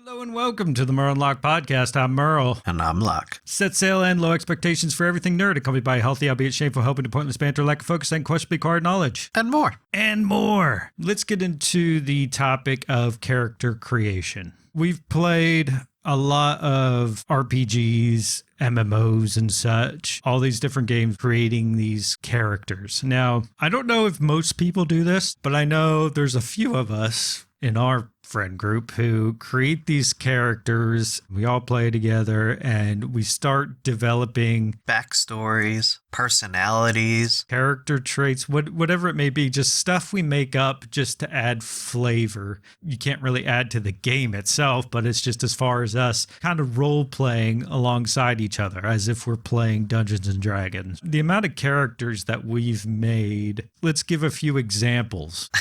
Hello and welcome to the Merle and Locke podcast. I'm Merle. And I'm Locke. Set sail and low expectations for everything nerd, accompanied by healthy, albeit shameful, helping to pointless banter, lack of focus, and questionably acquired knowledge. And more. And more. Let's get into the topic of character creation. We've played a lot of RPGs, MMOs and such, all these different games creating these characters. Now, I don't know if most people do this, but I know there's a few of us in our friend group who create these characters. We all play together and we start developing backstories, personalities, character traits, whatever it may be, just stuff we make up just to add flavor. You can't really add to the game itself, but it's just as far as us kind of role playing alongside each other as if we're playing Dungeons and Dragons. The amount of characters that we've made, let's give a few examples.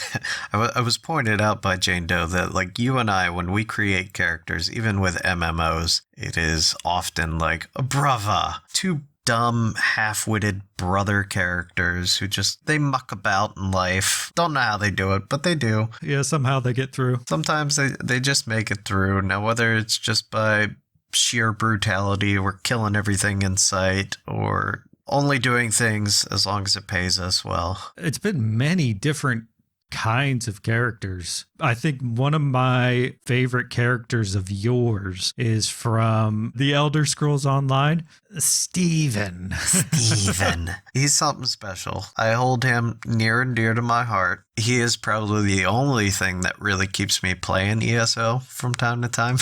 I was pointed out by Jane Doe that like you and I, when we create characters, even with MMOs, it is often like, brava, two dumb, half-witted brother characters who just, they muck about in life. Don't know how they do it, but they do. Yeah, somehow they get through. Sometimes they just make it through. Now, whether it's just by sheer brutality or killing everything in sight or only doing things as long as it pays us well. It's been many different kinds of characters. I think one of my favorite characters of yours is from The Elder Scrolls Online, Steven. Steven. He's something special. I hold him near and dear to my heart. He is probably the only thing that really keeps me playing ESO from time to time.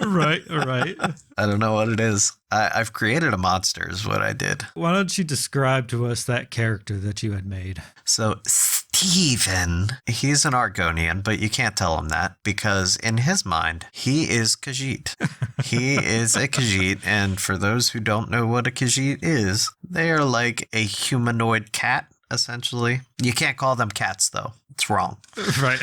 Right. I don't know what it is. I've created a monster is what I did. Why don't you describe to us that character that you had made? So Steven, he's an Argonian, but you can't tell him that because in his mind, he is Khajiit. He is a Khajiit, and for those who don't know what a Khajiit is, they are like a humanoid cat, essentially. You can't call them cats, though. It's wrong. Right.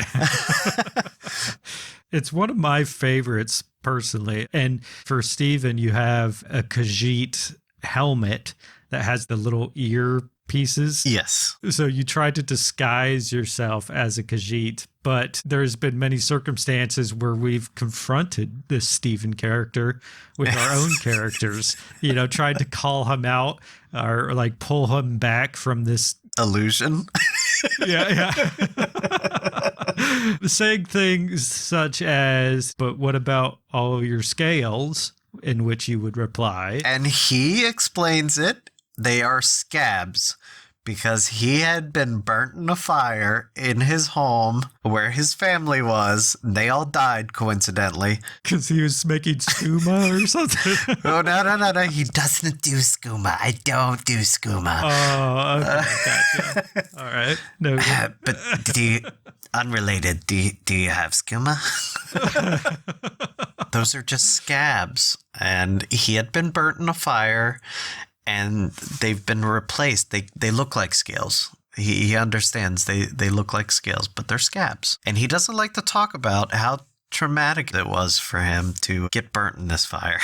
It's one of my favorites personally. And for Steven, you have a Khajiit helmet that has the little ear pieces. Yes. So you try to disguise yourself as a Khajiit, but there's been many circumstances where we've confronted this Steven character with our own characters, tried to call him out or like pull him back from this illusion. Yeah. Saying things such as, but what about all your scales? In which you would reply. And he explains it. They are scabs because he had been burnt in a fire in his home where his family was. They all died, coincidentally. Because he was making skooma or something? Oh, no. He doesn't do skooma. I don't do skooma. Oh, okay. Gotcha. All right. No. But unrelated, do you have skooma? Those are just scabs. And he had been burnt in a fire. And they've been replaced. They look like scales. He understands they look like scales, but they're scabs. And he doesn't like to talk about how traumatic it was for him to get burnt in this fire.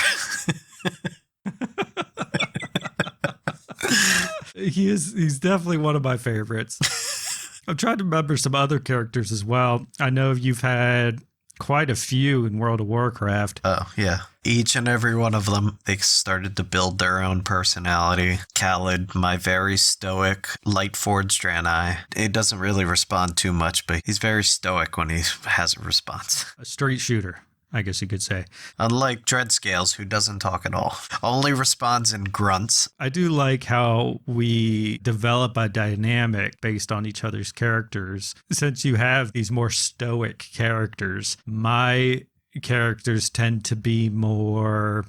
He's definitely one of my favorites. I'm trying to remember some other characters as well. I know you've had quite a few in World of Warcraft. Oh, yeah. Each and every one of them, they started to build their own personality. Khalid, my very stoic, light-forged Draenei. He doesn't really respond too much, but he's very stoic when he has a response. A straight shooter, I guess you could say. Unlike Dreadscales, who doesn't talk at all. Only responds in grunts. I do like how we develop a dynamic based on each other's characters. Since you have these more stoic characters, my characters tend to be more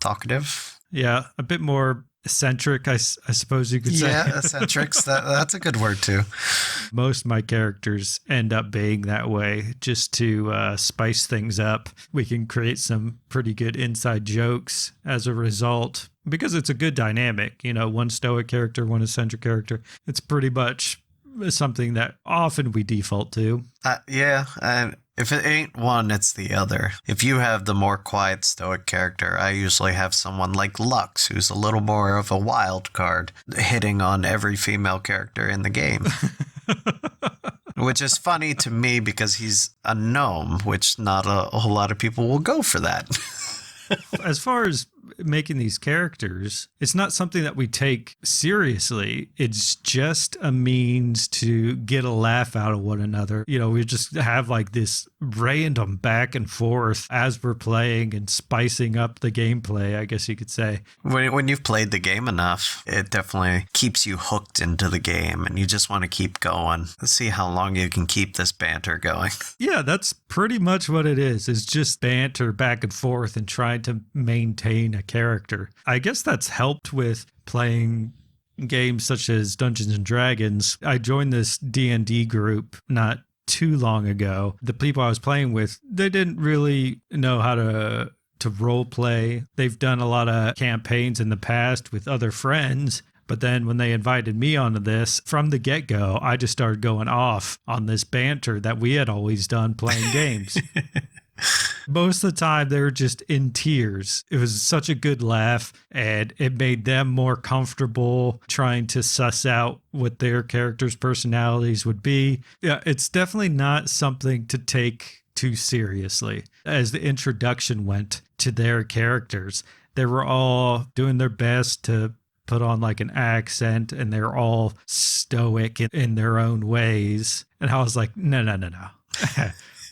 talkative. Yeah, a bit more eccentric, I suppose you could say. Yeah, eccentrics. That's a good word too. Most of my characters end up being that way just to spice things up. We can create some pretty good inside jokes as a result because it's a good dynamic. One stoic character, one eccentric character. It's pretty much something that often we default to. Yeah, and if it ain't one, it's the other. If you have the more quiet, stoic character, I usually have someone like Lux, who's a little more of a wild card, hitting on every female character in the game. Which is funny to me because he's a gnome, which not a whole lot of people will go for that. As far as making these characters, it's not something that we take seriously. It's just a means to get a laugh out of one another. You know, we just have like this random back and forth as we're playing and spicing up the gameplay, I guess you could say. When you've played the game enough, it definitely keeps you hooked into the game and you just want to keep going. Let's see how long you can keep this banter going. Yeah, that's pretty much what it is. It's just banter back and forth and trying to maintain a character. I guess that's helped with playing games such as Dungeons and Dragons. I joined this D&D group not too long ago. The people I was playing with, they didn't really know how to role play. They've done a lot of campaigns in the past with other friends. But then when they invited me onto this, from the get-go, I just started going off on this banter that we had always done playing games. Most of the time, they were just in tears. It was such a good laugh, and it made them more comfortable trying to suss out what their characters' personalities would be. Yeah, it's definitely not something to take too seriously. As the introduction went to their characters, they were all doing their best to put on like an accent, and they're all stoic in their own ways. And I was like, no.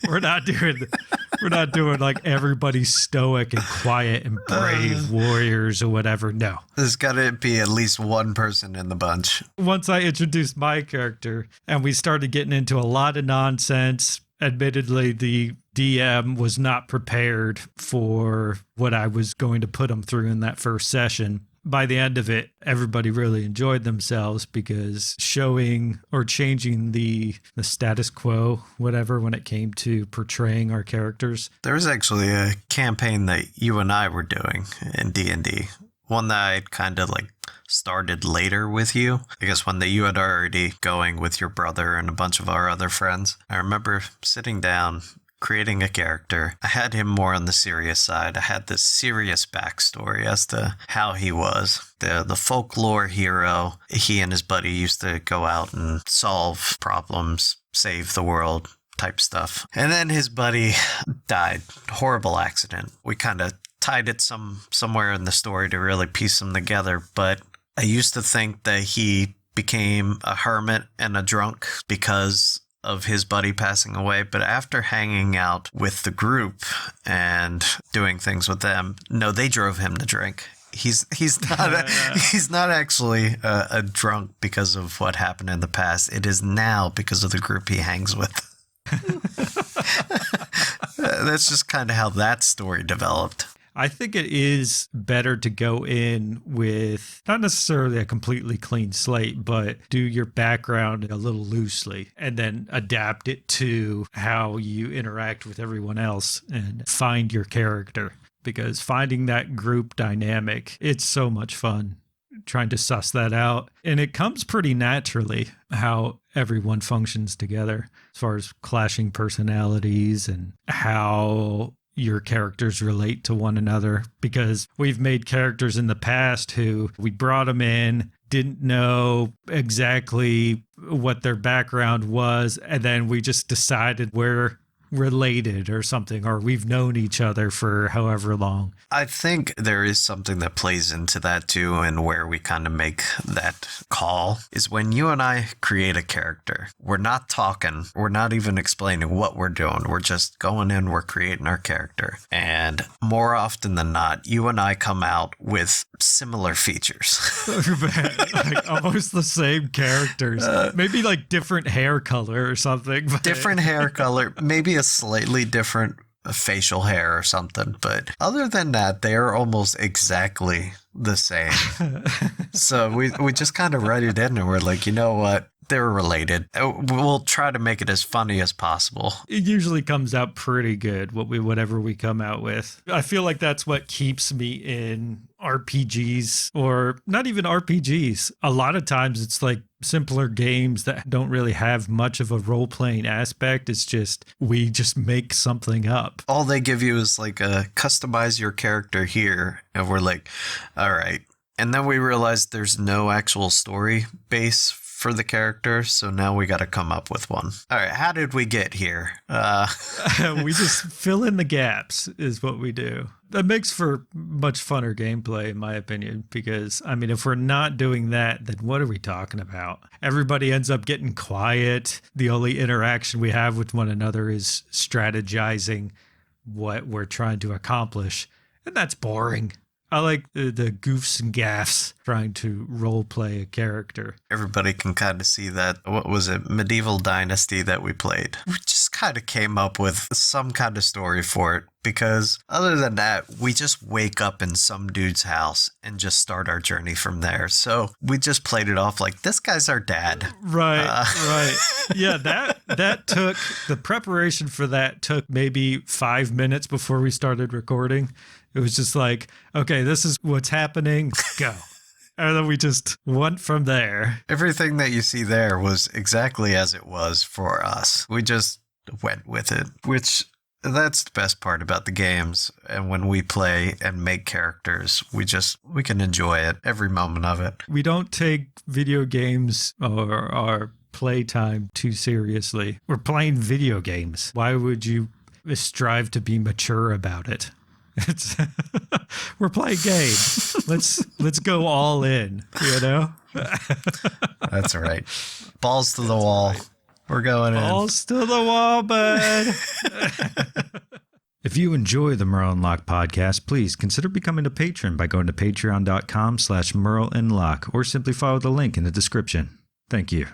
We're not doing like everybody's stoic and quiet and brave warriors or whatever. No. There's got to be at least one person in the bunch. Once I introduced my character and we started getting into a lot of nonsense, admittedly, the DM was not prepared for what I was going to put him through in that first session. By the end of it, everybody really enjoyed themselves because showing or changing the status quo, whatever, when it came to portraying our characters. There was actually a campaign that you and I were doing in D&D. One that I kind of like started later with you. I guess one that you had already going with your brother and a bunch of our other friends. I remember sitting down, creating a character. I had him more on the serious side. I had this serious backstory as to how he was. The folklore hero. He and his buddy used to go out and solve problems, save the world type stuff. And then his buddy died. Horrible accident. We kind of tied it somewhere in the story to really piece them together. But I used to think that he became a hermit and a drunk because of his buddy passing away, but after hanging out with the group and doing things with them, no, they drove him to drink. He's not actually a drunk because of what happened in the past. It is now because of the group he hangs with. That's just kind of how that story developed. I think it is better to go in with not necessarily a completely clean slate, but do your background a little loosely and then adapt it to how you interact with everyone else and find your character. Because finding that group dynamic, it's so much fun trying to suss that out. And it comes pretty naturally how everyone functions together as far as clashing personalities and how your characters relate to one another, because we've made characters in the past who we brought them in, didn't know exactly what their background was, and then we just decided we're related or something, or we've known each other for however long. I think there is something that plays into that too, and where we kind of make that call is when you and I create a character. We're not talking, we're not even explaining what we're doing. We're just going in, we're creating our character. And more often than not, you and I come out with similar features. Like almost the same characters. Maybe like different hair color or something. Different hair color, maybe a slightly different facial hair or something, but other than that, they are almost exactly the same. So we just kind of write it in and we're like, you know what? They're related. We'll try to make it as funny as possible. It usually comes out pretty good, whatever we come out with. I feel like that's what keeps me in RPGs, or not even RPGs. A lot of times it's like simpler games that don't really have much of a role-playing aspect. It's just, we just make something up. All they give you is like a customize your character here. And we're like, all right. And then we realized there's no actual story base for the character, so now we got to come up with one. All right, how did we get here? We just fill in the gaps is what we do. That makes for much funner gameplay, in my opinion, because, I mean, if we're not doing that, then what are we talking about? Everybody ends up getting quiet. The only interaction we have with one another is strategizing what we're trying to accomplish, and that's boring. I like the goofs and gaffs trying to role play a character. Everybody can kind of see that, what was it, Medieval Dynasty that we played. We just kind of came up with some kind of story for it, because other than that, we just wake up in some dude's house and just start our journey from there. So we just played it off like, this guy's our dad. Right, right. Yeah, that took, the preparation for that took maybe 5 minutes before we started recording. It was just like, okay, this is what's happening, go. And then we just went from there. Everything that you see there was exactly as it was for us. We just went with it, which that's the best part about the games. And when we play and make characters, we can enjoy it, every moment of it. We don't take video games or our playtime too seriously. We're playing video games. Why would you strive to be mature about it? We're playing games. Let's go all in, you know? That's right. Balls to the wall. Right. We're going in. Balls to the wall, bud. If you enjoy the Merle and Locke podcast, please consider becoming a patron by going to patreon.com/Merle and Locke, or simply follow the link in the description. Thank you.